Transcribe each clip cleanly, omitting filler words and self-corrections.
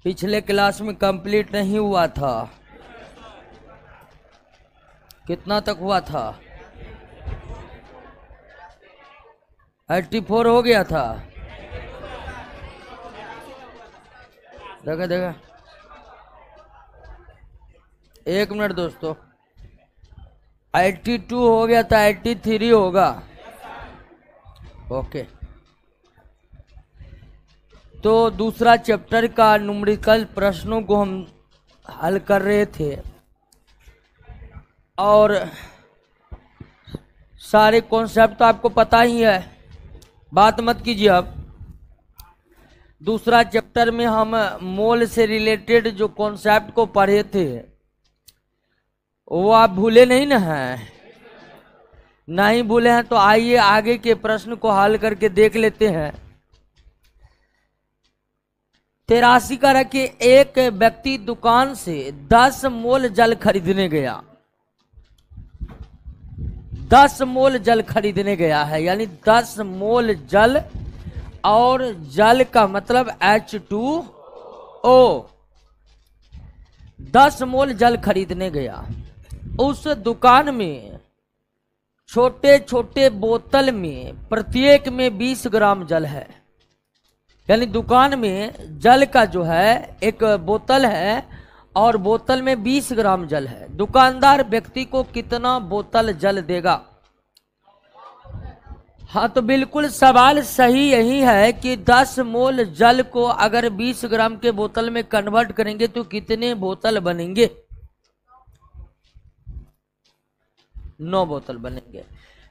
पिछले क्लास में कंप्लीट नहीं हुआ था। कितना तक हुआ था? 84 हो गया था। देखा देखा, एक मिनट दोस्तों, 82 हो गया था, 83 होगा। ओके, तो दूसरा चैप्टर का न्यूमेरिकल प्रश्नों को हम हल कर रहे थे और सारे कॉन्सेप्ट तो आपको पता ही है, बात मत कीजिए। अब दूसरा चैप्टर में हम मोल से रिलेटेड जो कॉन्सेप्ट को पढ़े थे वो आप भूले नहीं ना हैं? नहीं भूले हैं तो आइए आगे के प्रश्न को हल करके देख लेते हैं। 83 का रखिए, एक व्यक्ति दुकान से 10 मोल जल खरीदने गया। 10 मोल जल खरीदने गया है, यानी 10 मोल जल, और जल का मतलब H2O। 10 मोल जल खरीदने गया। उस दुकान में छोटे छोटे बोतल में प्रत्येक में 20 ग्राम जल है, यानी दुकान में जल का जो है एक बोतल है और बोतल में 20 ग्राम जल है। दुकानदार व्यक्ति को कितना बोतल जल देगा? हाँ, तो बिल्कुल सवाल सही यही है कि 10 मोल जल को अगर 20 ग्राम के बोतल में कन्वर्ट करेंगे तो कितने बोतल बनेंगे? 9 बोतल बनेंगे।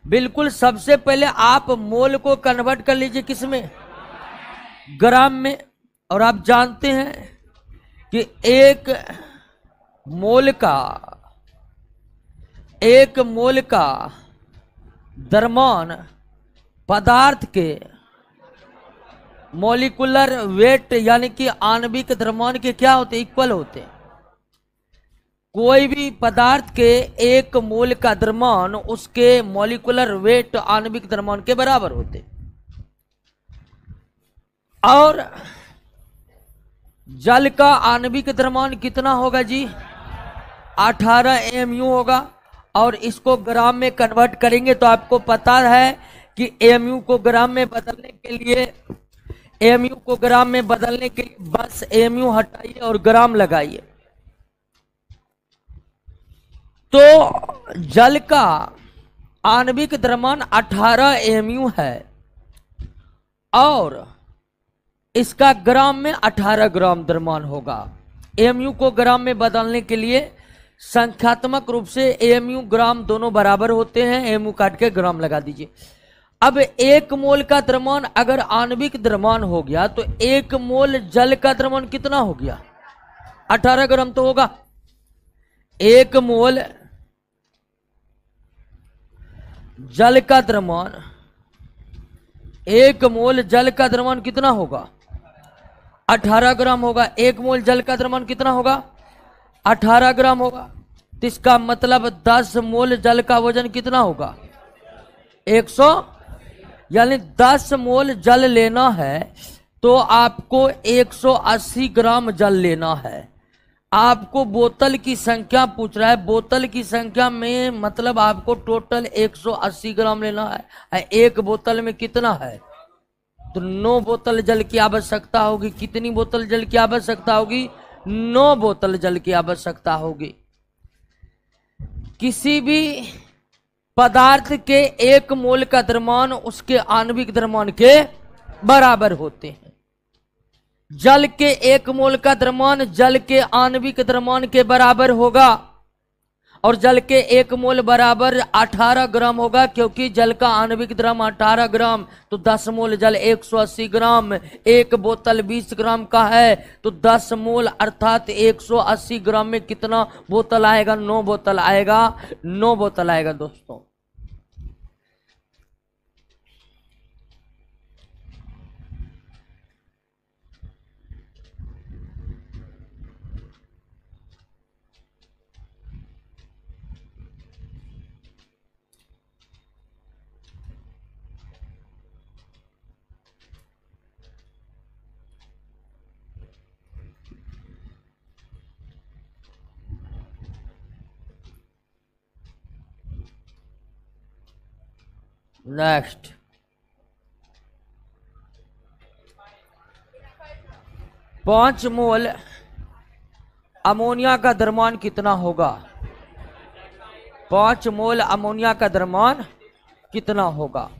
बिल्कुल, सबसे पहले आप मोल को कन्वर्ट कर लीजिए किसमें? ग्राम में। और आप जानते हैं कि एक मोल का द्रव्यमान पदार्थ के मॉलिक्यूलर वेट यानी कि आणविक द्रव्यमान के क्या होते? इक्वल होते हैं। कोई भी पदार्थ के एक मोल का द्रव्यमान उसके मॉलिक्यूलर वेट आणविक द्रव्यमान के बराबर होते। और जल का आणविक द्रव्यमान कितना होगा जी? 18 mu होगा। और इसको ग्राम में कन्वर्ट करेंगे तो आपको पता है कि mu को ग्राम में बदलने के लिए बस mu हटाइए और ग्राम लगाइए। तो जल का आणविक द्रव्यमान 18 mu है और इसका ग्राम में 18 ग्राम द्रव्यमान होगा। mu को ग्राम में बदलने के लिए संख्यात्मक रूप से mu ग्राम दोनों बराबर होते हैं, mu काट के ग्राम लगा दीजिए। अब 1 मोल का द्रव्यमान अगर आणविक द्रव्यमान हो गया तो 1 मोल जल का द्रव्यमान कितना हो गया? 18 ग्राम तो होगा। 1 मोल जल का द्रव्यमान, 1 मोल जल का द्रव्यमान कितना होगा? 18 ग्राम होगा। 1 मोल जल का द्रव्यमान कितना होगा? 18 ग्राम होगा। तो इसका मतलब 10 मोल जल का वजन कितना होगा? 100, यानी 10 मोल जल लेना है तो आपको 180 ग्राम जल लेना है। आपको बोतल की संख्या पूछ रहा है, बोतल की संख्या में मतलब आपको टोटल 180 ग्राम लेना है। एक बोतल में कितना है? तो 9 बोतल जल की आवश्यकता होगी। कितनी बोतल जल की आवश्यकता होगी? 9 बोतल जल की आवश्यकता होगी। किसी भी पदार्थ के 1 मोल का द्रव्यमान उसके आणविक द्रव्यमान के बराबर होते हैं। जल के 1 मोल का द्रव्यमान जल के आणविक द्रव्यमान के बराबर होगा और जल के 1 मोल बराबर 18 ग्राम होगा, क्योंकि जल का आणविक द्रव्यमान 18 ग्राम, तो 10 मोल जल 180 ग्राम। एक बोतल 20 ग्राम का है तो 10 मोल अर्थात 180 ग्राम में कितना बोतल आएगा? 9 बोतल आएगा। 9 बोतल आएगा दोस्तों। नेक्स्ट, पांच मोल अमोनिया का द्रव्यमान कितना होगा? 5 मोल अमोनिया का द्रव्यमान कितना होगा?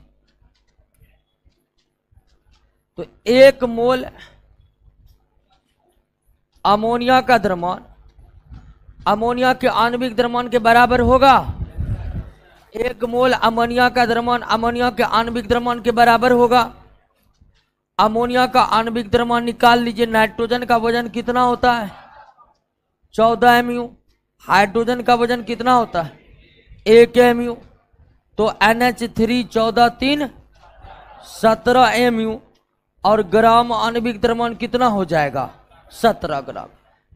तो 1 मोल अमोनिया का द्रव्यमान अमोनिया के आणविक द्रव्यमान के बराबर होगा। 1 मोल अमोनिया का द्रव्यमान अमोनिया के आणविक द्रव्यमान के बराबर होगा। अमोनिया का आणविक द्रव्यमान निकाल लीजिए। नाइट्रोजन का वजन कितना होता है? 14 mu। हाइड्रोजन का वजन कितना होता है? 1 mu। तो NH3 14 3 17 mu और ग्राम आणविक द्रव्यमान कितना हो जाएगा? 17 ग्राम।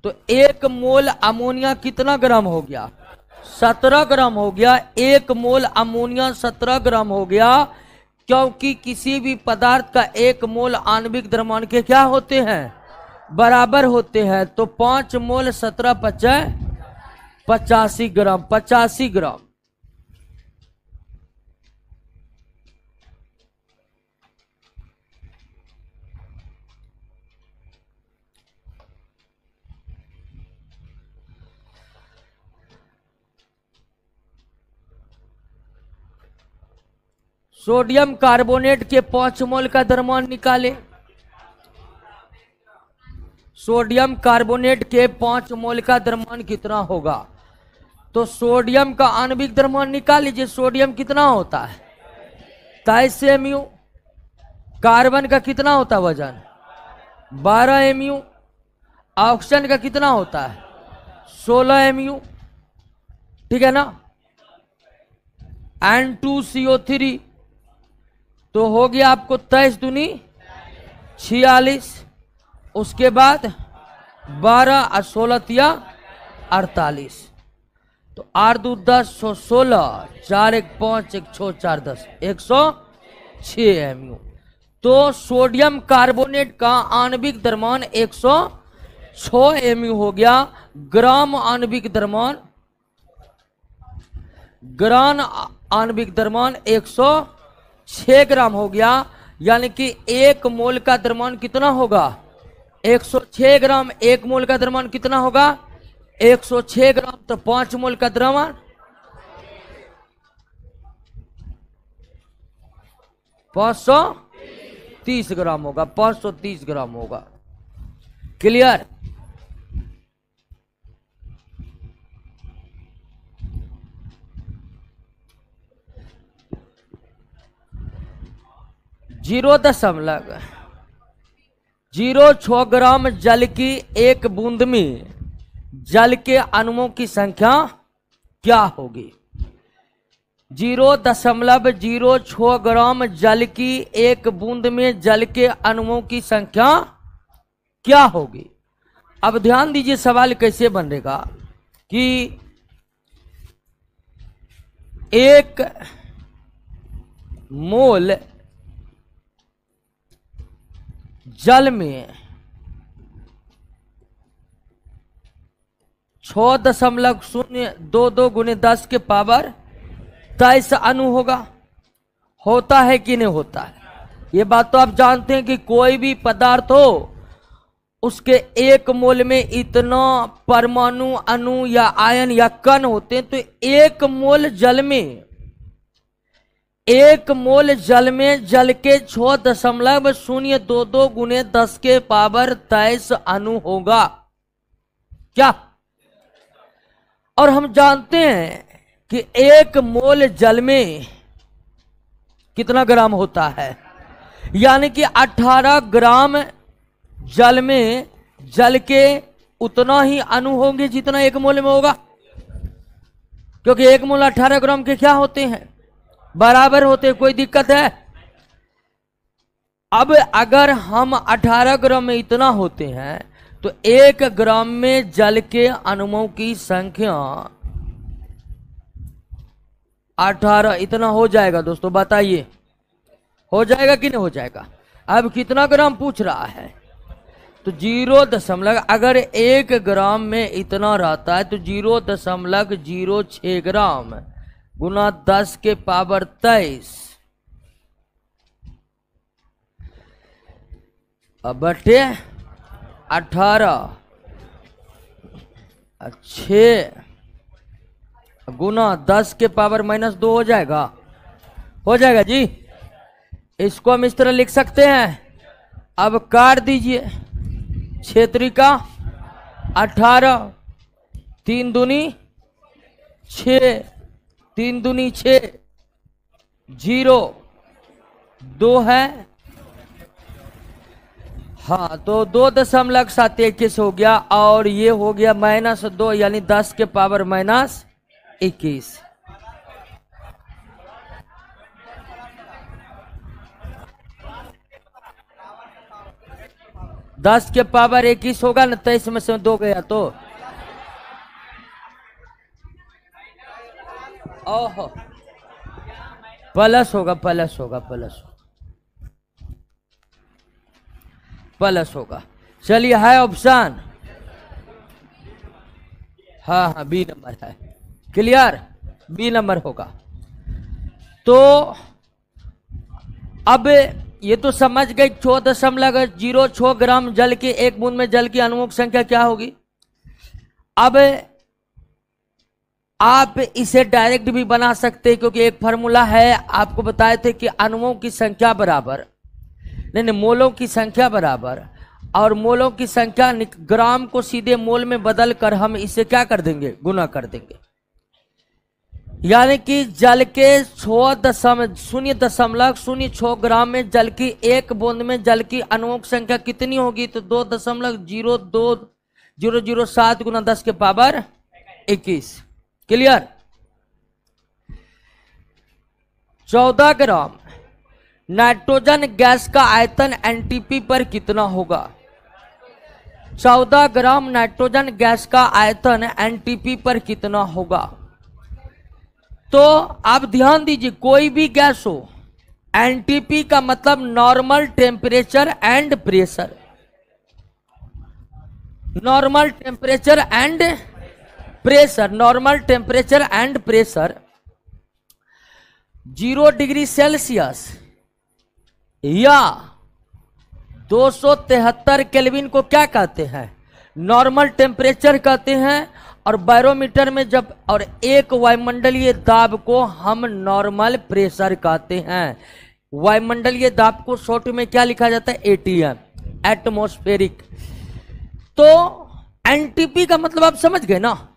तो 1 मोल अमोनिया कितना ग्राम हो गया? 17 ग्राम हो गया। 1 मोल अमोनिया 17 ग्राम हो गया, क्योंकि किसी भी पदार्थ का 1 मोल आणविक द्रव्यमान के क्या होते हैं? बराबर होते हैं। तो 5 मोल 17 × 85 ग्राम। 85 ग्राम। सोडियम कार्बोनेट के 5 मोल का द्रव्यमान निकाले। सोडियम कार्बोनेट के 5 मोल का द्रव्यमान कितना होगा? तो सोडियम का आणविक द्रव्यमान निकाल लीजिए। सोडियम कितना होता है? 23 mu। कार्बन का कितना होता है वजन? 12 mu। ऑक्सीजन का कितना होता है? 16 mu। ठीक है ना? N2CO3 तो हो गया आपको 23 दूनी 46। उसके बाद 12 और 16 तिया 48। तो 8 2 10 16 4 1 5 1 6 4 10 106 mu। तो सोडियम कार्बोनेट का आणविक द्रव्यमान 106 mu हो गया। ग्राम आणविक द्रव्यमान 106 ग्राम हो गया। यानी कि 1 मोल का द्रव्यमान कितना होगा? 106 ग्राम। 1 मोल का द्रव्यमान कितना होगा? 106 ग्राम। तो 5 मोल का द्रव्यमान 530 ग्राम होगा। 530 ग्राम होगा। क्लियर? जीरो 0.06 ग्राम जल की 1 बूंद में जल के अणुओं की संख्या क्या होगी? 0.06 ग्राम जल की 1 बूंद में जल के अणुओं की संख्या क्या होगी? अब ध्यान दीजिए सवाल कैसे बनेगा कि 1 मोल जल में 6.022 × 10 के पावर 23 अणु होगा। होता है कि नहीं होता है? ये बात तो आप जानते हैं कि कोई भी पदार्थ हो उसके 1 मोल में इतना परमाणु अणु या आयन या कण होते हैं। तो 1 मोल जल में 1 मोल जल में जल के 6.022 × 10 के पावर 23 अणु होगा क्या? और हम जानते हैं कि 1 मोल जल में कितना ग्राम होता है? यानी कि 18 ग्राम जल में जल के उतना ही अणु होंगे जितना 1 मोल में होगा, क्योंकि 1 मोल 18 ग्राम के क्या होते हैं? बराबर होते। कोई दिक्कत है? अब अगर हम 18 ग्राम में इतना होते हैं तो 1 ग्राम में जल के अणुओं की संख्या 18 इतना हो जाएगा। दोस्तों बताइए, हो जाएगा कि नहीं हो जाएगा? अब कितना ग्राम पूछ रहा है? तो 0. अगर 1 ग्राम में इतना रहता है तो 0.06 ग्राम गुना 10 के पावर 23 बटे 18 6 गुना 10 के पावर -2 हो जाएगा। हो जाएगा जी। इसको हम इस तरह लिख सकते हैं। अब काट दीजिए। 6 का 18, 3 दूनी 6, 3 दूनी 6, 0 2 है। हाँ, तो 2.721 हो गया और ये हो गया -2 यानी 10 के पावर -21। दस के पावर 21 होगा ना, 23 में से 2 गया तो ओहो प्लस होगा, प्लस होगा, प्लस होगा। चलिए, है ऑप्शन। हाँ हाँ, बी नंबर है। क्लियर, बी नंबर होगा। तो अब ये तो समझ गए 4.06 ग्राम जल के 1 बूंद में जल की अणुओं की संख्या क्या होगी। अब आप इसे डायरेक्ट भी बना सकते हैं, क्योंकि एक फार्मूला है, आपको बताए थे कि अणुओं की संख्या बराबर नहीं, मोलों की संख्या बराबर, और मोलों की संख्या ग्राम को सीधे मोल में बदल कर हम इसे क्या कर देंगे, गुना कर देंगे। यानी कि जल के 0.06 ग्राम में जल की 1 बूंद में जल की अणुओं की संख्या कितनी होगी, तो 2.02007 गुना 10 के power 21। Clear. 14 gram nitrogen gas का आयतन एनटीपी पर कितना होगा। 14 ग्राम नाइट्रोजन गैस का आयतन एनटीपी पर कितना होगा। तो आप ध्यान दीजिए, कोई भी गैस हो, एनटीपी का मतलब normal temperature and pressure. Normal temperature and pressure, normal temperature and pressure 0 degree Celsius या 273 केल्विन को क्या कहते हैं, नॉर्मल टेम्परेचर कहते हैं। और बैरोमीटर में जब, और एक वायुमंडलीय दाब को हम नॉर्मल प्रेशर कहते हैं। वायुमंडलीय दाब को शॉर्ट में क्या लिखा जाता है, एटीएम, एटमॉस्फेरिक। तो एनटीपी का मतलब आप समझ गए ना,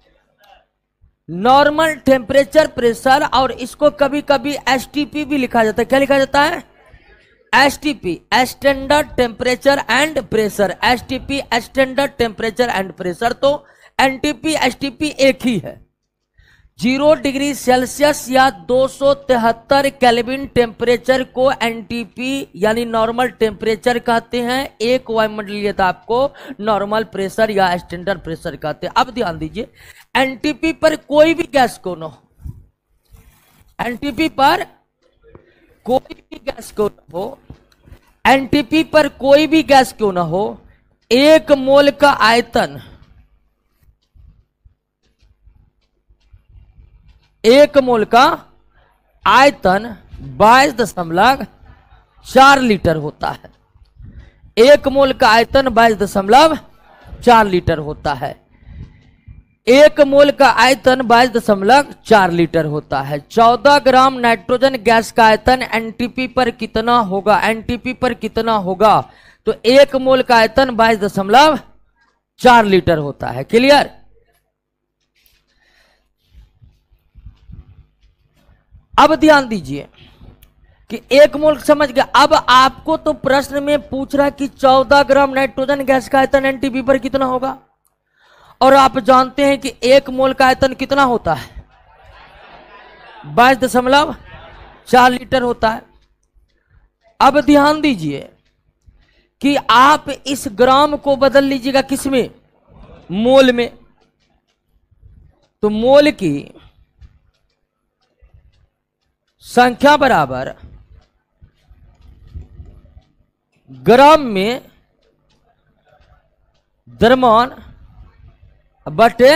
नॉर्मल टेम्परेचर प्रेशर, और इसको कभी कभी एसटीपी भी लिखा जाता है। क्या लिखा जाता है, STP, standard temperature and pressure. STP standard temperature and pressure. तो एनटीपी एसटीपी एक ही है। 0 डिग्री सेल्सियस या 273 केल्विन टेम्परेचर को एनटीपी यानी नॉर्मल टेम्परेचर कहते हैं। एक वायुमंडलीय दाब को नॉर्मल प्रेशर या स्टैंडर्ड प्रेशर कहते हैं। अब ध्यान दीजिए, एनटीपी पर कोई भी गैस क्यों न हो, एनटीपी पर कोई भी गैस क्यों न हो, एनटीपी पर कोई भी गैस क्यों न हो, 1 मोल का आयतन, 1 मोल का आयतन 22.4 लीटर होता है। 1 मोल का आयतन 22.4 लीटर होता है। 1 मोल का आयतन 22.4 लीटर होता है। 14 ग्राम नाइट्रोजन गैस का आयतन एनटीपी पर कितना होगा, एनटीपी पर कितना होगा, तो 1 मोल का आयतन 22.4 लीटर होता है। क्लियर। अब ध्यान दीजिए कि 1 मोल समझ गया। अब आपको तो प्रश्न में पूछ रहा है कि 14 ग्राम नाइट्रोजन गैस का आयतन एनटीपी पर कितना होगा, और आप जानते हैं कि 1 मोल का आयतन कितना होता है, 22.4 लीटर होता है। अब ध्यान दीजिए कि आप इस ग्राम को बदल लीजिएगा किसमें, मोल में। तो मोल की संख्या बराबर ग्राम में द्रव्यमान बटे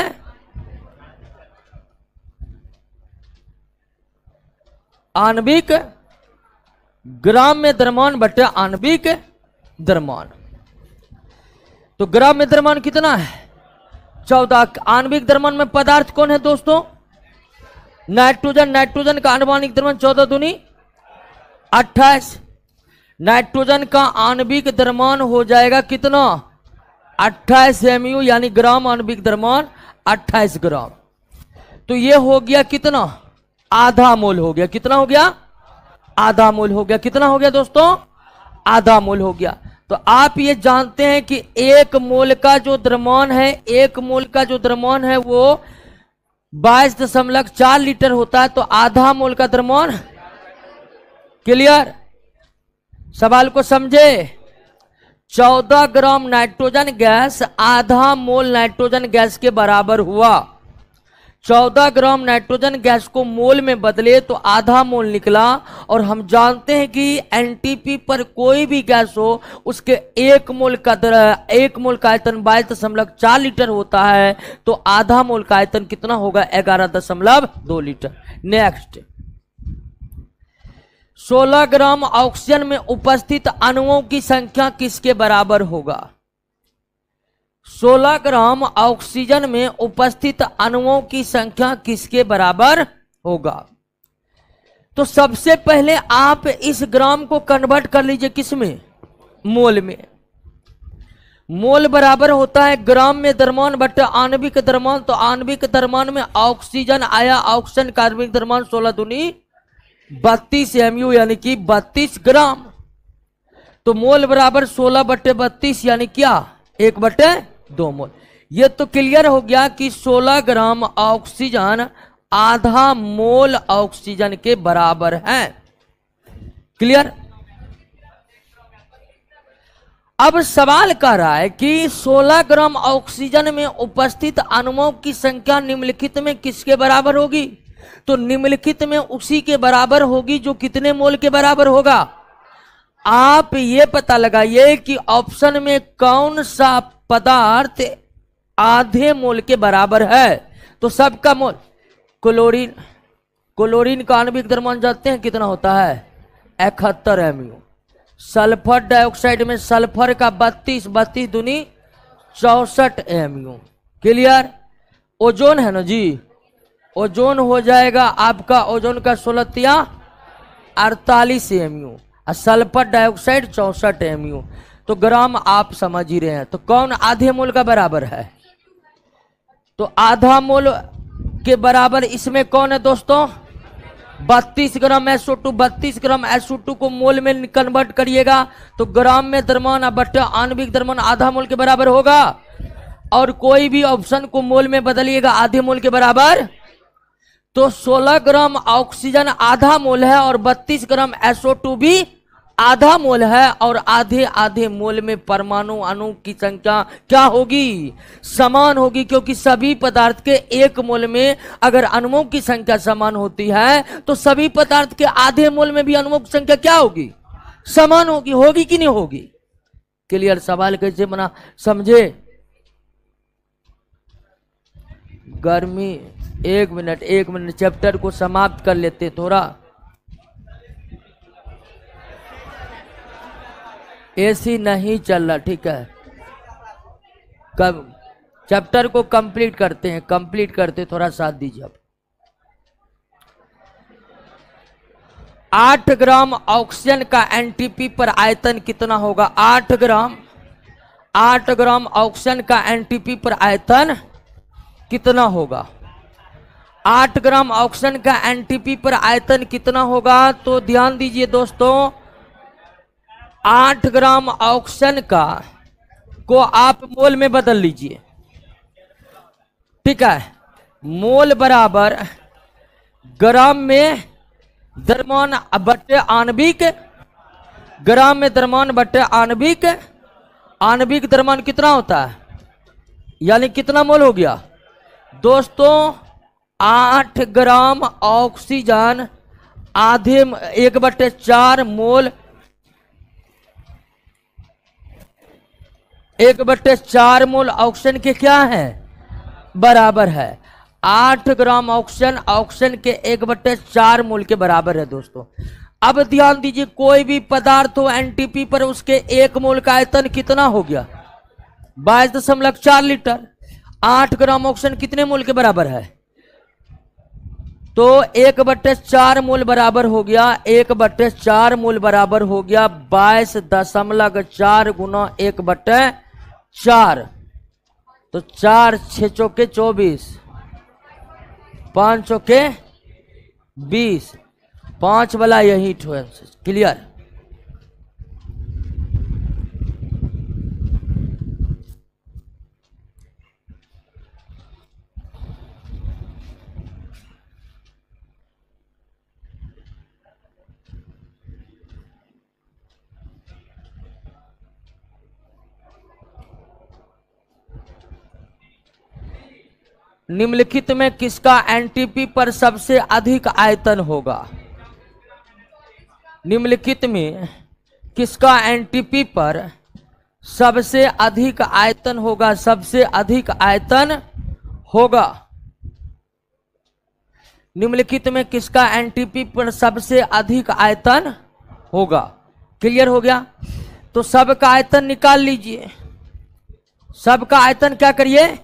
आणविक, ग्राम में द्रव्यमान बटे आणविक द्रव्यमान। तो ग्राम में द्रव्यमान कितना है? 14। आणविक द्रव्यमान में पदार्थ कौन है दोस्तों? नाइट्रोजन। नाइट्रोजन का आणविक द्रव्यमान 14 दूनी 28। नाइट्रोजन का आणविक द्रव्यमान हो जाएगा कितना? 28 mu, यानी ग्राम आणविक द्रव्यमान 28 ग्राम। तो ये हो गया कितना? आधा मोल हो गया। कितना हो गया? आधा मोल हो गया। कितना हो गया दोस्तों? आधा मोल हो गया। तो आप ये जानते हैं कि 1 मोल का जो द्रव्यमान है, 1 मोल का जो द्रव्यमान है वो 22.4 लीटर होता है। तो आधा मोल का द्रव्यमान, क्लियर? सवाल को समझे? 14 ग्राम नाइट्रोजन गैस आधा मोल नाइट्रोजन गैस के बराबर हुआ। 14 ग्राम नाइट्रोजन गैस को मोल में बदले तो आधा मोल निकला। और हम जानते हैं कि एनटीपी पर कोई भी गैस हो उसके 1 मोल का आयतन 22.4 लीटर होता है। तो आधा मोल का आयतन कितना होगा? 11.2 लीटर। नेक्स्ट, 16 ग्राम ऑक्सीजन में उपस्थित अणुओं की संख्या किसके बराबर होगा? 16 ग्राम ऑक्सीजन में उपस्थित अणुओं की संख्या किसके बराबर होगा? तो सबसे पहले आप इस ग्राम को कन्वर्ट कर लीजिए किसमें? मोल में। मोल बराबर होता है ग्राम में द्रव्यमान बटे आणविक द्रव्यमान। तो आणविक द्रव्यमान में ऑक्सीजन आया, ऑक्सीजन का आणविक द्रव्यमान 16 दूनी 32 mu, यानी कि 32 ग्राम। तो मोल बराबर 16/32 यानी क्या? 1/2 मोल। ये तो क्लियर हो गया कि 16 ग्राम ऑक्सीजन आधा मोल ऑक्सीजन के बराबर है। क्लियर? अब सवाल कह रहा है कि 16 ग्राम ऑक्सीजन में उपस्थित अणुओं की संख्या निम्नलिखित में किसके बराबर होगी? तो निम्नलिखित में उसी के बराबर होगी जो कितने मोल के बराबर होगा? आप ये पता लगाइए कि ऑप्शन में कौन सा पदार्थ आधे मोल के बराबर है। तो सबका मोल, क्लोरीन। क्लोरीन का आणविक द्रव्यमान जानते हैं कितना होता है? 71 mu। सल्फर डाइऑक्साइड में सल्फर का 32 दूनी 64 mu। क्लियर? ओजोन है ना जी, ओजोन हो जाएगा आपका, ओजोन का 16 48 mu और सल्फर डाइऑक्साइड 64 mu। तो ग्राम आप समझ ही रहे हैं। तो कौन आधे मोल का बराबर है? तो आधा मोल के बराबर इसमें कौन है दोस्तों? 32 ग्राम SO2। 32 ग्राम SO2 को मोल में कन्वर्ट करिएगा तो ग्राम में द्रव्यमान बटे आणविक द्रव्यमान आधा मोल के बराबर होगा। और कोई भी ऑप्शन को मोल में बदलिएगा आधे मोल के बराबर। तो 16 ग्राम ऑक्सीजन आधा मोल है और 32 ग्राम SO2 भी आधा मोल है। और आधे आधे मोल में परमाणु अणु की संख्या क्या होगी? समान होगी, क्योंकि सभी पदार्थ के 1 मोल में अगर अणुओं की संख्या समान होती है तो सभी पदार्थ के आधे मोल में भी अणुओं की संख्या क्या होगी? समान होगी। होगी कि नहीं होगी? क्लियर? सवाल कैसे बना समझे? गर्मी, एक मिनट चैप्टर को समाप्त कर लेते थोड़ा। एसी नहीं चल रहा, ठीक है। कब चैप्टर को कंप्लीट करते थोड़ा साथ दीजिए आप। 8 ग्राम ऑक्सीजन का एनटीपी पर आयतन कितना होगा? 8 ग्राम ऑक्सीजन का एनटीपी पर आयतन कितना होगा? 8 ग्राम ऑक्सीजन का एनटीपी पर आयतन कितना होगा? तो ध्यान दीजिए दोस्तों, 8 ग्राम ऑक्सीजन का को आप मोल में बदल लीजिए, ठीक है। मोल बराबर ग्राम में द्रव्यमान बटे आणविक, ग्राम में द्रव्यमान बटे आणविक। आणविक द्रव्यमान कितना होता है? यानी कितना मोल हो गया दोस्तों? 8 ग्राम ऑक्सीजन आधे 1/4 मोल, 1/4 मोल ऑक्सीजन के क्या है? बराबर है। 8 ग्राम ऑक्सीजन के 1/4 मोल के बराबर है दोस्तों। अब ध्यान दीजिए, कोई भी पदार्थ हो एनटीपी पर उसके 1 मोल का आयतन कितना हो गया? 22.4 लीटर। 8 ग्राम ऑक्सीजन कितने मोल के बराबर है? तो 1/4 मोल बराबर हो गया, 1/4 मोल बराबर हो गया 22.4 गुना 1/4। तो 4 6 चौके 24, 5 चौके 20, 5 वाला यही क्लियर। निम्नलिखित में किसका एनटीपी पर सबसे अधिक आयतन होगा? निम्नलिखित में किसका एनटीपी पर सबसे अधिक आयतन होगा? सबसे अधिक आयतन होगा। निम्नलिखित में किसका एनटीपी पर सबसे अधिक आयतन होगा? क्लियर हो गया। तो सबका आयतन निकाल लीजिए, सबका आयतन क्या करिए।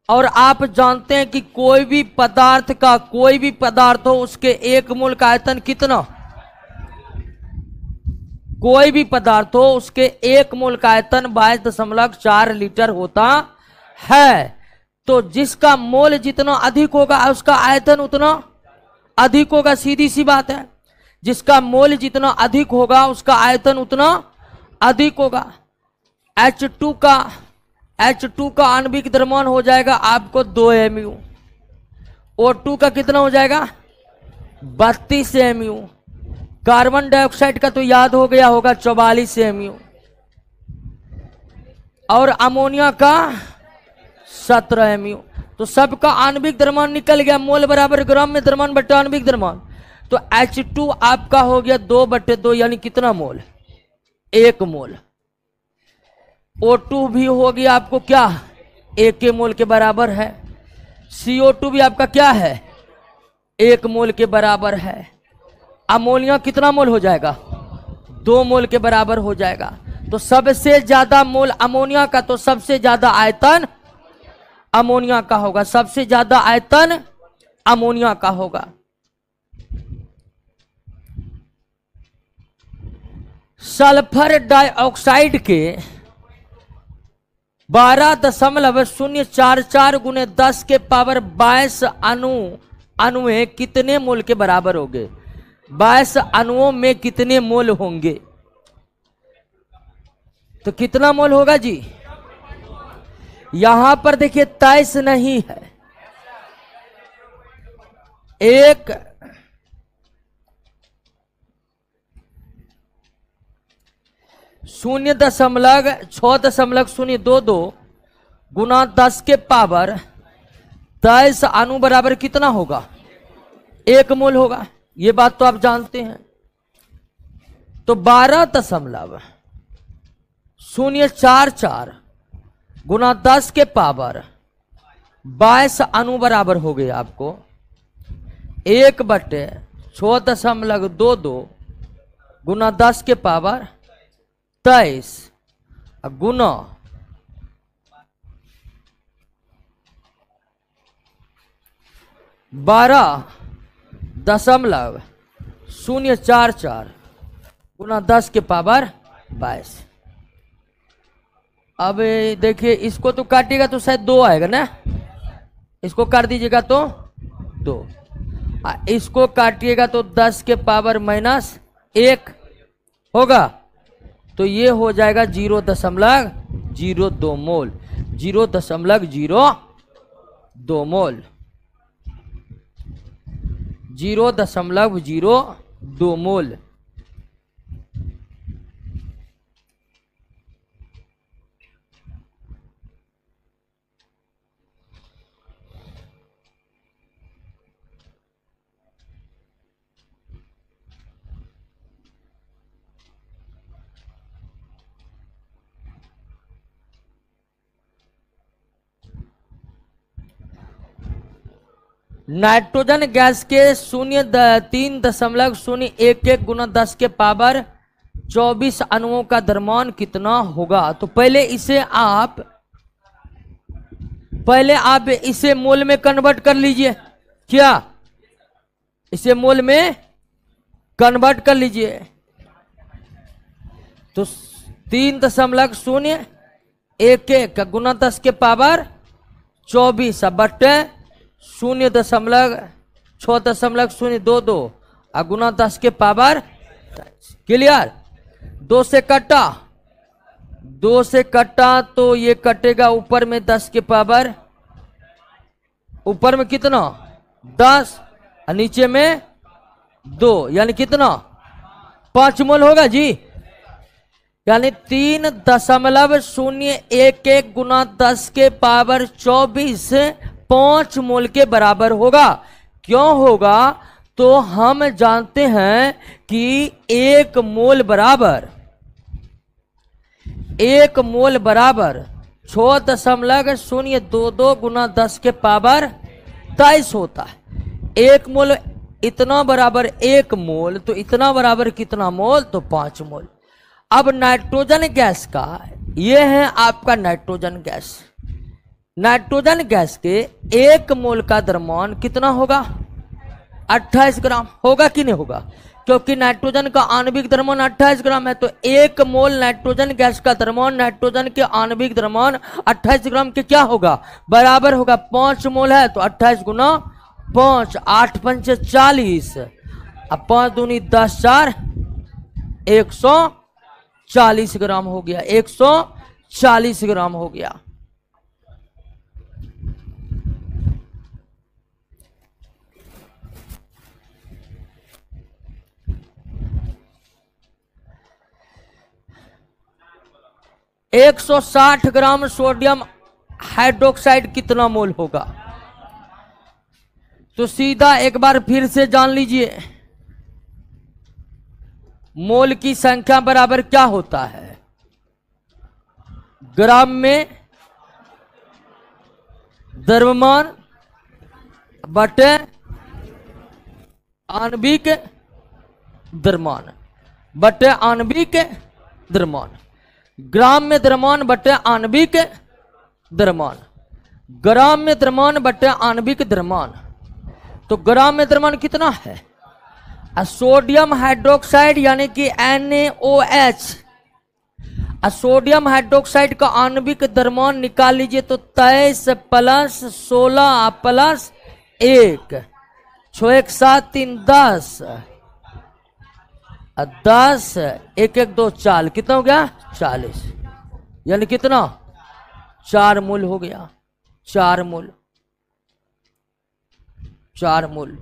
और आप जानते हैं कि कोई भी पदार्थ हो उसके 1 मोल का आयतन कितना? कोई भी पदार्थ हो उसके 1 मोल का आयतन 22.4 लीटर होता है। तो जिसका मोल जितना अधिक होगा उसका आयतन उतना अधिक होगा, सीधी सी बात है। जिसका मोल जितना अधिक होगा उसका आयतन उतना अधिक होगा। H2 का आणविक द्रव्यमान हो जाएगा आपको 2 mu। O2 का कितना हो जाएगा? 32 mu। कार्बन डाइऑक्साइड का तो याद हो गया होगा 44 mu। और अमोनिया का 17 mu। तो सबका आणविक द्रव्यमान निकल गया। मोल बराबर ग्राम में द्रव्यमान बटा आणविक द्रव्यमान। तो H2 आपका हो गया 2/2, यानी कितना मोल? 1 मोल। O2 भी हो गया आपको क्या? 1 मोल के बराबर है। CO2 भी आपका क्या है? 1 मोल के बराबर है। अमोनिया कितना मोल हो जाएगा? 2 मोल के बराबर हो जाएगा। तो सबसे ज्यादा मोल अमोनिया का, तो सबसे ज्यादा आयतन अमोनिया का होगा। सबसे ज्यादा आयतन अमोनिया का होगा। सल्फर डाइऑक्साइड के 12.044 गुने 10 के पावर 22 अणुएं कितने मोल के बराबर होंगे? 22 अणुओं में कितने मोल होंगे? तो कितना मोल होगा जी? यहां पर देखिए 23 नहीं है, 0.6.022 गुना 10 के पावर 23 अणु बराबर कितना होगा? 1 मोल होगा। ये बात तो आप जानते हैं। तो 12.044 गुना 10 के पावर 22 अणु बराबर हो गए आपको 1/6.22 गुना 10 के पावर 23 गुना 12.044 गुना 10 के पावर 22। अब देखिए इसको तो काटिएगा तो शायद 2 आएगा ना, इसको काट दीजिएगा तो 2, इसको काटिएगा तो 10 के पावर -1 होगा। तो ये हो जाएगा 0.02 मोल। 0.02 मोल। 0.02 मोल। नाइट्रोजन गैस के 3.011 गुना 10 के पावर 24 अणुओं का द्रव्यमान कितना होगा? तो पहले आप इसे मोल में कन्वर्ट कर लीजिए। क्या? इसे मोल में कन्वर्ट कर लीजिए। तो 3.011 गुना 10 के पावर 24 बट्टे 0.6.022 गुना 10 के पावर। क्लियर? 2 से कटा तो ये कटेगा ऊपर में 10 के पावर, ऊपर में कितना 10 और नीचे में 2, यानी कितना 5 मोल होगा जी। यानी 3.011 गुना 10 के पावर 24 5 मोल के बराबर होगा। क्यों होगा? तो हम जानते हैं कि 1 मोल बराबर 6.022 गुना 10 के पावर 23 होता है। 1 मोल इतना बराबर 1 मोल, तो इतना बराबर कितना मोल? तो 5 मोल। अब नाइट्रोजन गैस का, ये है आपका नाइट्रोजन गैस। नाइट्रोजन गैस के 1 मोल का द्रव्यमान कितना होगा? 28 ग्राम। होगा कि नहीं होगा? क्योंकि नाइट्रोजन का आणविक द्रव्यमान 28 ग्राम है, तो 1 मोल नाइट्रोजन गैस का द्रव्यमान नाइट्रोजन के आणविक द्रव्यमान 28 ग्राम के क्या होगा? बराबर होगा। 5 मोल है तो 28 गुना 5, 8 पंचे 40, अब 5 दूनी 10, 4 140 ग्राम हो गया। 140 ग्राम हो गया। एक 160 ग्राम सोडियम हाइड्रोक्साइड कितना मोल होगा? तो सीधा एक बार फिर से जान लीजिए, मोल की संख्या बराबर क्या होता है? ग्राम में द्रव्यमान बटे आणविक द्रव्यमान बटे आणविक द्रव्यमान। ग्राम में द्रव्यमान बटे आणविक द्रव्यमान, ग्राम में द्रव्यमान बटे आणविक द्रव्यमान। तो ग्राम में द्रव्यमान कितना है? सोडियम हाइड्रोक्साइड यानी कि NaOH, सोडियम हाइड्रोक्साइड का आणविक द्रव्यमान निकाल लीजिए तो 23 प्लस 16 प्लस 1, 6 1 7 3 10, 10 1 1 2 4, कितना हो गया? 40, यानी कितना? 4 मोल हो गया। 4 मोल, 4 मोल।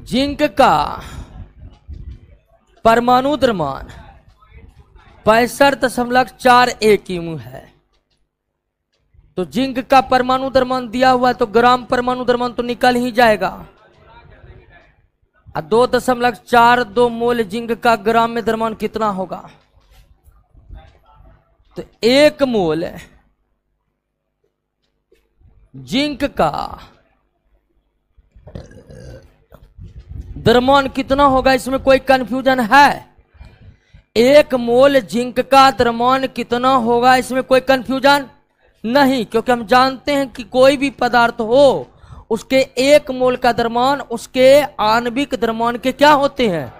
जिंक का परमाणु द्रव्यमान 65.41 यूं है। तो जिंक का परमाणु द्रव्यमान दिया हुआ है तो ग्राम परमाणु द्रव्यमान तो निकल ही जाएगा। 2.42 मोल जिंक का ग्राम में द्रव्यमान कितना होगा? तो 1 मोल जिंक का द्रव्यमान कितना होगा? इसमें कोई कंफ्यूजन है? 1 मोल जिंक का द्रव्यमान कितना होगा? इसमें कोई कंफ्यूजन नहीं, क्योंकि हम जानते हैं कि कोई भी पदार्थ हो उसके 1 मोल का द्रव्यमान उसके आणविक द्रव्यमान के क्या होते हैं?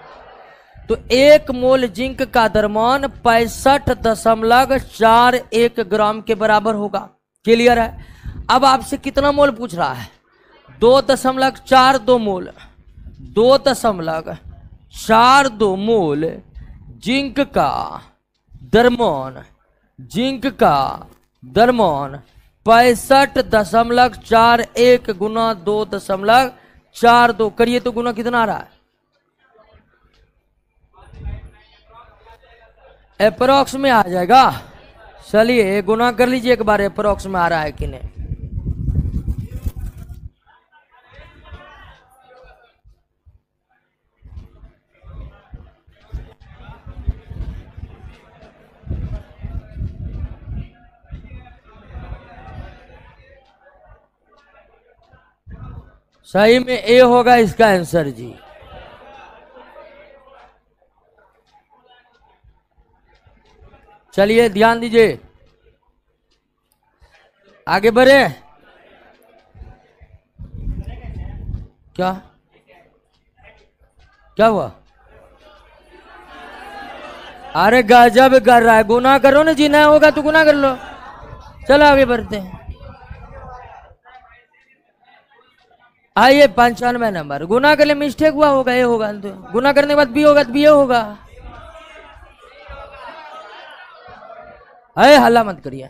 तो 1 मोल जिंक का द्रव्यमान 65.41 ग्राम के बराबर होगा। क्लियर है? अब आपसे कितना मोल पूछ रहा है? 2.42 मोल, 2.42 मोल जिंक का द्रव्यमान, जिंक का द्रव्यमान 65.41 गुना 2.42 करिए तो गुना कितना आ रहा है? अप्रोक्स में आ जाएगा। चलिए गुना कर लीजिए एक बार, अप्रोक्स में आ रहा है कि नहीं। सही में ए होगा इसका आंसर जी। चलिए ध्यान दीजिए, आगे बढ़े। क्या क्या हुआ? अरे गजब कर रहा है, गुनाह करो ना, जीना होगा तो गुनाह कर लो। चलो आगे बढ़ते हैं। आइए 95 नंबर। गुनाह के लिए मिस्टेक हुआ होगा, ये होगा तो गुनाह करने के बाद बी होगा तो बी होगा। अरे हल्ला मत करिए,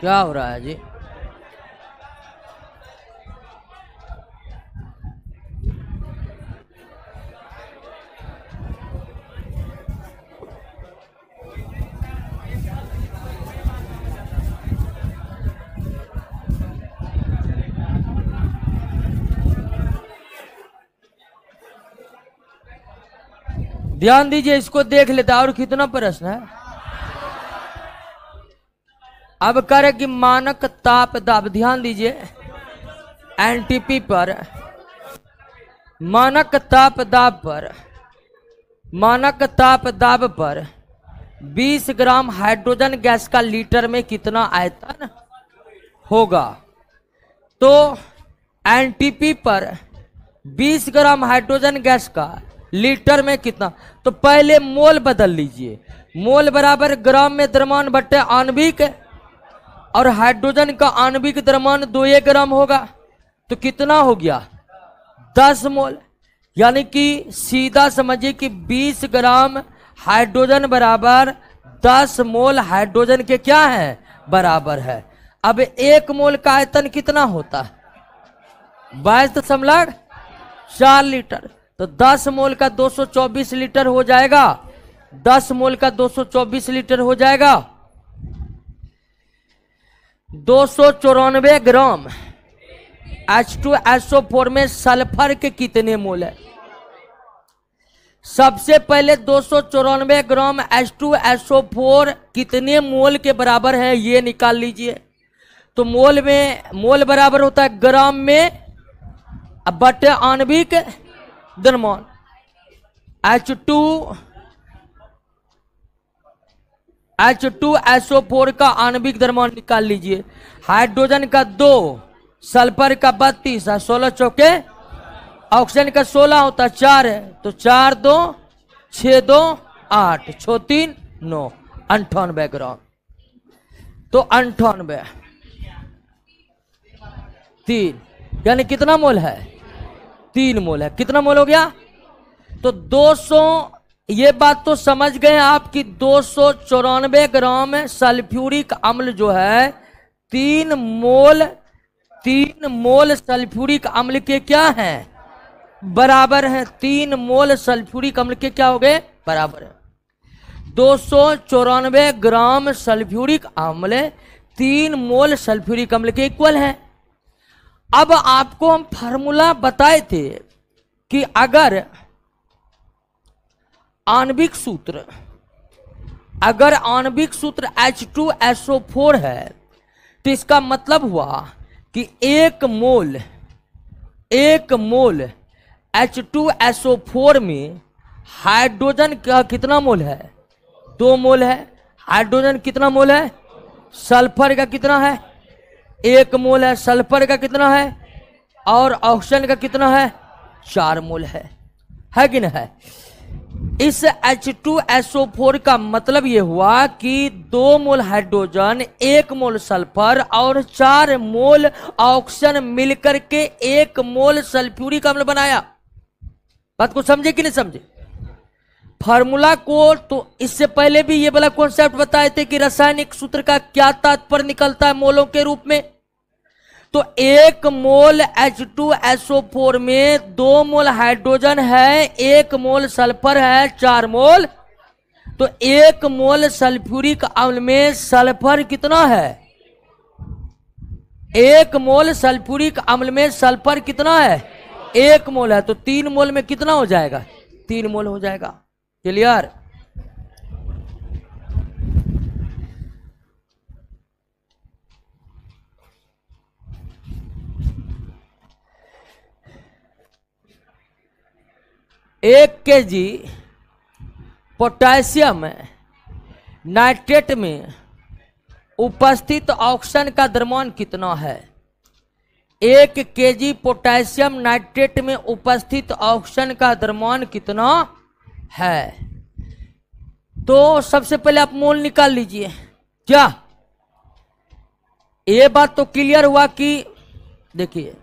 क्या हो रहा है जी? ध्यान दीजिए, इसको देख लेता। और कितना प्रश्न है? अब करे कि मानक ताप दाब। ध्यान दीजिए, एनटीपी पर, मानक ताप दाब पर, मानक ताप दाब पर 20 ग्राम हाइड्रोजन गैस का लीटर में कितना आयतन होगा? तो एनटीपी पर 20 ग्राम हाइड्रोजन गैस का लीटर में कितना, तो पहले मोल बदल लीजिए। मोल बराबर ग्राम में द्रव्यमान बट्टे आणविक, और हाइड्रोजन का आणविक द्रव्यमान 2 ग्राम होगा, तो कितना हो गया? 10 मोल। यानी कि सीधा समझिए कि 20 ग्राम हाइड्रोजन बराबर 10 मोल हाइड्रोजन के क्या है? बराबर है। अब 1 मोल का आयतन कितना होता है? 22.4 लीटर। तो 10 मोल का 224 लीटर हो जाएगा। 10 मोल का 224 लीटर हो जाएगा। 294 ग्राम H2SO4 में सल्फर के कितने मोल है? सबसे पहले 294 ग्राम H2SO4 कितने मोल के बराबर है ये निकाल लीजिए। तो मोल में, मोल बराबर होता है ग्राम में बटे आणविक द्रव्यमान। H2SO4 का आणविक द्रव्यमान निकाल लीजिए। हाइड्रोजन का 2, सल्फर का 32, 16 चौके, ऑक्सीजन का 16 होता 4 है, तो 4 2 6 2 8 6 3 9, 98 ग्राम। तो 98 3, यानी कितना मोल है? 3 मोल है। कितना मोल हो गया? तो 200, ये बात तो समझ गए आप कि 294 ग्राम सल्फ्यूरिक अम्ल जो है 3 मोल सल्फ्यूरिक अम्ल के क्या है? बराबर है। 3 मोल सल्फ्यूरिक अम्ल के क्या हो गए? बराबर है। 294 ग्राम सल्फ्यूरिक अम्ल 3 मोल सल्फ्यूरिक अम्ल के इक्वल है। अब आपको हम फार्मूला बताए थे कि अगर आणविक सूत्र, अगर आणविक सूत्र H2SO4 है, तो इसका मतलब हुआ कि 1 मोल H2SO4 में हाइड्रोजन का कितना मोल है? 2 मोल है। हाइड्रोजन कितना मोल है? सल्फर का कितना है? 1 मोल है। सल्फर का कितना है? और ऑक्सीजन का कितना है? 4 मोल है कि नहीं है? इस H2SO4 का मतलब यह हुआ कि 2 मोल हाइड्रोजन, 1 मोल सल्फर और 4 मोल ऑक्सीजन मिलकर के 1 मोल सल्फ्यूरिक अम्ल बनाया। बात को समझे कि नहीं समझे? फार्मूला को तो इससे पहले भी ये वाला कॉन्सेप्ट बताए थे कि रासायनिक सूत्र का क्या तात्पर्य निकलता है मोलों के रूप में। तो 1 मोल H2SO4 में 2 मोल हाइड्रोजन है, 1 मोल सल्फर है, 4 मोल। तो 1 मोल सल्फ्यूरिक अम्ल में सल्फर कितना है? 1 मोल सल्फ्यूरिक अम्ल में सल्फर कितना है? 1 मोल है। तो 3 मोल में कितना हो जाएगा? 3 मोल हो जाएगा। क्लियर? 1 kg पोटेशियम नाइट्रेट में उपस्थित ऑक्सीजन का द्रव्यमान कितना है? 1 kg पोटेशियम नाइट्रेट में उपस्थित ऑक्सीजन का द्रव्यमान कितना है? तो सबसे पहले आप मोल निकाल लीजिए। क्या ये बात तो क्लियर हुआ कि देखिए,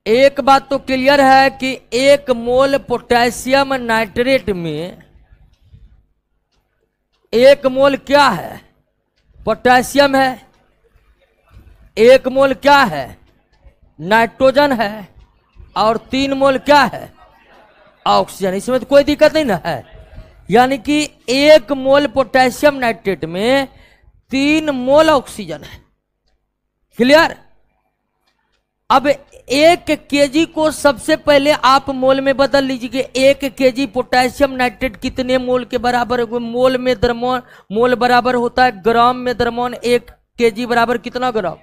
एक बात तो क्लियर है कि 1 मोल पोटेशियम नाइट्रेट में 1 मोल क्या है? पोटेशियम है। 1 मोल क्या है? नाइट्रोजन है। और 3 मोल क्या है? ऑक्सीजन। इसमें तो कोई दिक्कत नहीं ना है। यानी कि 1 मोल पोटेशियम नाइट्रेट में 3 मोल ऑक्सीजन है। क्लियर? अब 1 kg को सबसे पहले आप मोल में बदल लीजिए। 1 kg पोटेशियम नाइट्रेट कितने मोल के बराबर है? मोल में द्रव्यमान, मोल बराबर होता है ग्राम में द्रव्यमान। 1 kg बराबर कितना ग्राम?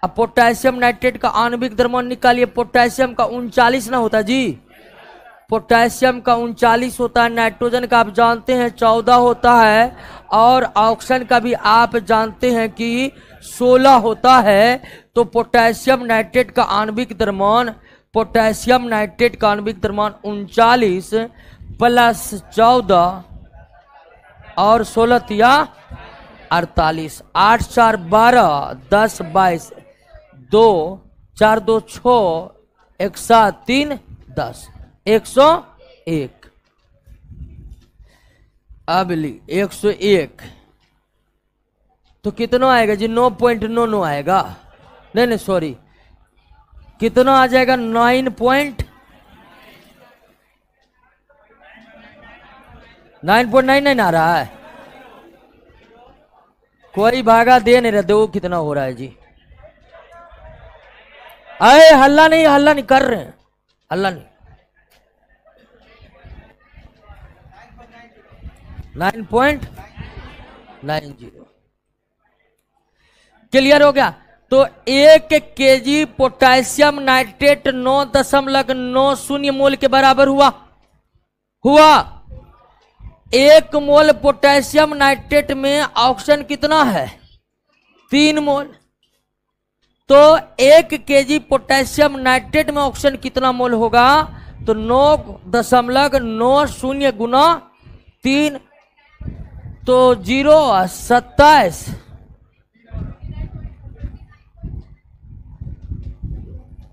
अब पोटेशियम नाइट्रेट का आणविक द्रव्यमान निकालिए। पोटेशियम का 39 ना होता जी, पोटेशियम का 39 होता है। नाइट्रोजन का आप जानते हैं 14 होता है, और ऑक्सीजन का भी आप जानते हैं कि 16 होता है। तो पोटेशियम नाइट्रेट का आणविक द्रव्यमान, पोटेशियम नाइट्रेट का आणविक द्रव्यमान 39 प्लस 14 और 16 तिया 48। 8 4 12 10 22 2 4 2 6 1 7 3 10 101। अब ली 101 तो कितना आएगा जी? 9.99 आएगा। नहीं सॉरी, कितना आ जाएगा? 9.99 आ रहा है। कोई भागा दे नहीं रहे। वो कितना हो रहा है जी? अरे हल्ला नहीं कर रहे हैं, हल्ला नहीं। 9.90 क्लियर हो गया। तो 1 kg पोटेशियम नाइट्रेट 9.90 मोल के बराबर हुआ। 1 मोल पोटेशियम नाइट्रेट में ऑक्सीजन कितना है? 3 मोल। तो 1 kg पोटेशियम नाइट्रेट में ऑक्सीजन कितना मोल होगा? तो 9.90 गुना 3 तो 0.27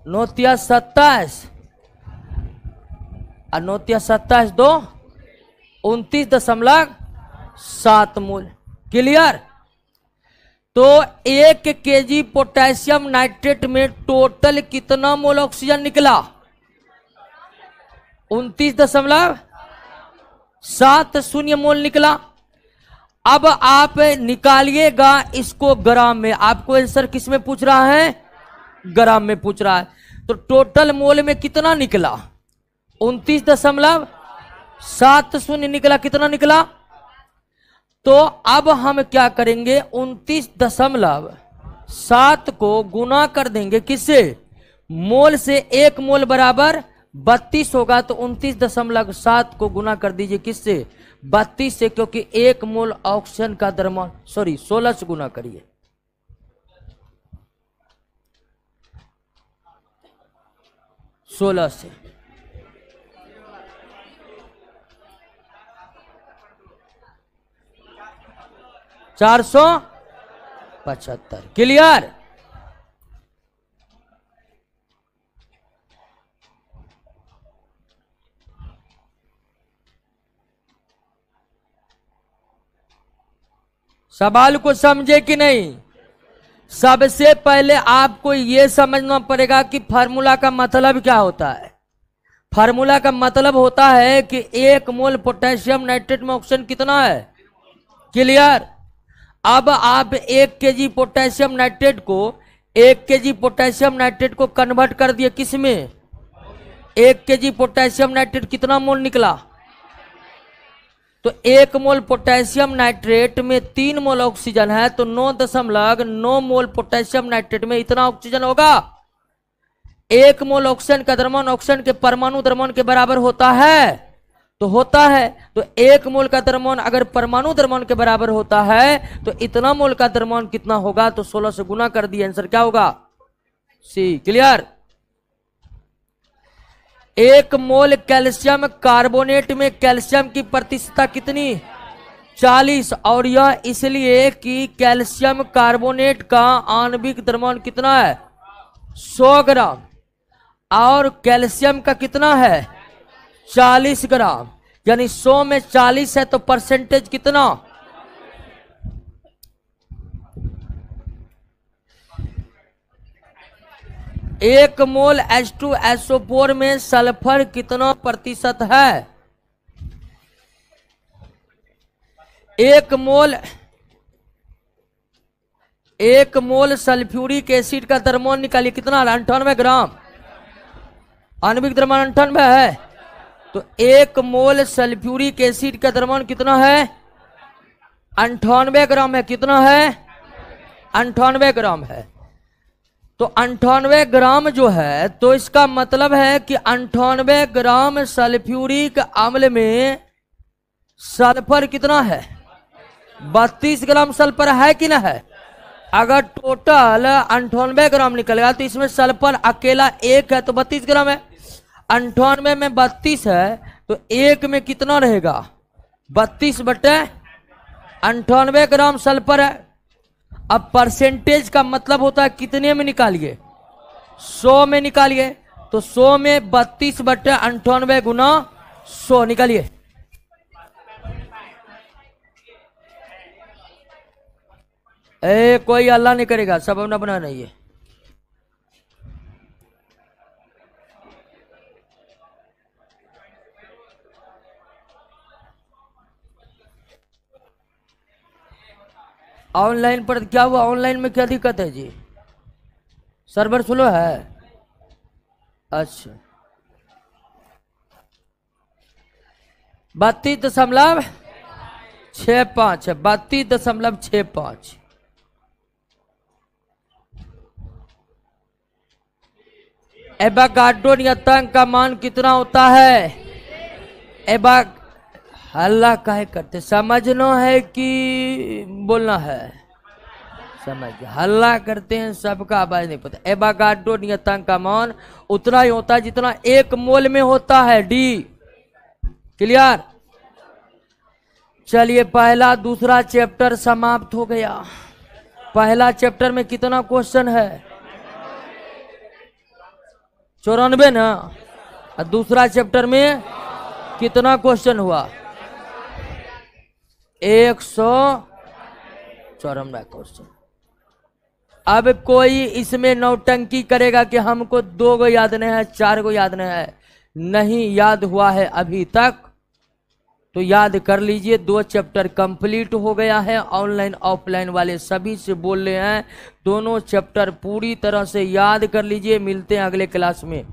9 27 और 9 27 2 29.7 मोल। क्लियर? तो 1 kg पोटेशियम नाइट्रेट में टोटल कितना मोल ऑक्सीजन निकला? 29.7 मोल निकला। अब आप निकालिएगा इसको ग्राम में। आपको आंसर किस में पूछ रहा है? ग्राम में पूछ रहा है। तो टोटल मोल में कितना निकला? 29.70 निकला। कितना निकला? तो अब हम क्या करेंगे? 29.7 को गुना कर देंगे किससे? मोल से। 1 मोल बराबर 32 होगा। तो 29.7 को गुना कर दीजिए किससे? 32 से, क्योंकि 1 मोल ऑक्सीजन का द्रव्यमान, सॉरी 16 से गुना करिए। 16 से 475। क्लियर? सवाल को समझे कि नहीं? सबसे पहले आपको यह समझना पड़ेगा कि फार्मूला का मतलब क्या होता है। फार्मूला का मतलब होता है कि 1 मोल पोटेशियम नाइट्रेट में ऑक्सीजन कितना है। क्लियर? अब आप 1 kg पोटेशियम नाइट्रेट को 1 kg पोटेशियम नाइट्रेट को कन्वर्ट कर दिए किस में? 1 kg पोटेशियम नाइट्रेट कितना मोल निकला? तो 1 मोल पोटेशियम नाइट्रेट में 3 मोल ऑक्सीजन है। तो 9.9 मोल पोटेशियम नाइट्रेट में इतना ऑक्सीजन होगा। 1 मोल ऑक्सीजन का द्रव्यमान ऑक्सीजन के परमाणु द्रव्यमान के बराबर होता है, तो होता है। तो 1 मोल का द्रव्यमान अगर परमाणु द्रव्यमान के बराबर होता है तो इतना मोल का द्रव्यमान कितना होगा, तो 16 से गुना कर दिए, आंसर क्या होगा, सी। क्लियर। 1 मोल कैल्शियम कार्बोनेट में कैल्शियम की प्रतिशतता कितनी, 40, और यह इसलिए कि कैल्शियम कार्बोनेट का आणविक द्रव्यमान कितना है, 100 ग्राम, और कैल्शियम का कितना है, 40 ग्राम, यानी 100 में 40 है तो परसेंटेज कितना, 1 मोल H2SO4 में सल्फर कितना प्रतिशत है, 1 मोल सल्फ्यूरिक एसिड का द्रव्यमान निकालिए, कितना, 98 ग्राम, आणविक द्रव्यमान 98 है, तो 1 मोल सल्फ्यूरिक एसिड का द्रव्यमान कितना है, 98 ग्राम है, कितना है, 98 ग्राम है। तो 98 ग्राम जो है, तो इसका मतलब है कि 98 ग्राम सल्फ्यूरिक अम्ल में सल्फर कितना है, 32 ग्राम सल्फर है कि ना है। अगर टोटल 98 ग्राम निकलेगा तो इसमें सल्फर अकेला 1 है तो 32 ग्राम है, 98 में 32 है तो 1 में कितना रहेगा, 32/98 ग्राम सल्फर है। अब परसेंटेज का मतलब होता है कितने में निकालिए, 100 में निकालिए, तो 100 में 32/98 गुना 100 निकालिए। कोई अल्लाह नहीं करेगा, सब अपना बना नहीं है। ऑनलाइन पर क्या हुआ, ऑनलाइन में क्या दिक्कत है जी, सर्वर स्लो है, अच्छा 32.65 है, 32.65। एवोगाड्रो नियतांक का मान कितना होता है, हल्ला काहे करते, समझना है कि बोलना है, समझ, हल्ला करते हैं, सबका आवाज नहीं पता। एवोगाड्रो नियतांक का मान उतना ही होता है जितना 1 मोल में होता है, डी। क्लियर। चलिए पहला दूसरा चैप्टर समाप्त हो गया। पहला चैप्टर में कितना क्वेश्चन है, 94 ना, और दूसरा चैप्टर में कितना क्वेश्चन हुआ, 194 क्वेश्चन। अब कोई इसमें नौटंकी करेगा कि हमको 2 गो याद नहीं है, 4 गो याद नहीं है, नहीं याद हुआ है अभी तक तो याद कर लीजिए। 2 चैप्टर कंप्लीट हो गया है। ऑनलाइन ऑफलाइन वाले सभी से बोल रहे हैं, दोनों चैप्टर पूरी तरह से याद कर लीजिए। मिलते हैं अगले क्लास में।